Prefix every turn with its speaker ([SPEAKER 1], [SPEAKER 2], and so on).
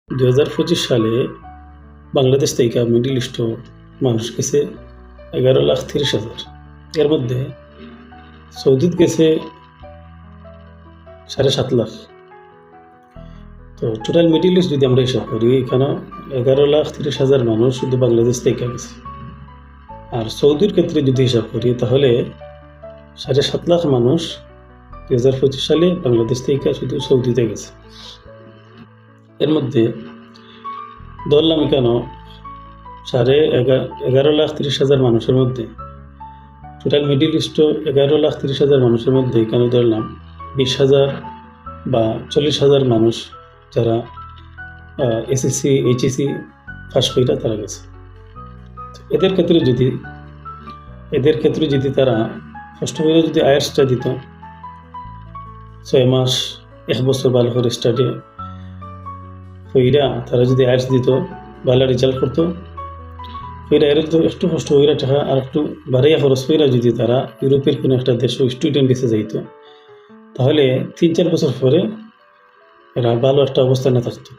[SPEAKER 1] 2025 সালে বাংলাদেশ থেকে middle east মানুষ গেছে 11,30,000। এর মধ্যে সৌদিত গেছে 7.5 লাখ। তো টোটাল মিডল ইস্ট যদি আমরা হিসাব করি, এখানে 11,30,000 মানুষ শুধু বাংলাদেশ থেকে গেছে। আর সৌদির ক্ষেত্রে যদি হিসাব করি তাহলে 7.5 লাখ মানুষ 2025 সালে বাংলাদেশ থেকে শুধু সৌদিতে গেছে। এর মধ্যে ধরলাম কেন 11,30,000 মানুষের মধ্যে টোটাল মিডল ইস্ট 11,30,000 মানুষের মধ্যে এখানে ধরলাম 20,000 বা 40,000 মানুষ যারা এসএসসি এইচএসসি পাস করে তারা গেছে। এদের ক্ষেত্রে যদি তারা ফার্স্ট করে যদি আয়ার্সটা দিত 6 মাস 1 বছর ভালো করে স্টাডি হইরা তারা যদি আয়ার্স দিত, ভালো রেজাল্ট করতো, হইরা এর তো একটু কষ্ট হইরা টাকা আর একটু বাড়াইয়া খরচ হইরা যদি তারা ইউরোপের কোনো একটা দেশে স্টুডেন্ট ভিসা যাইতো, তাহলে 3-4 বছর পরে এরা ভালো একটা অবস্থানে থাকতো।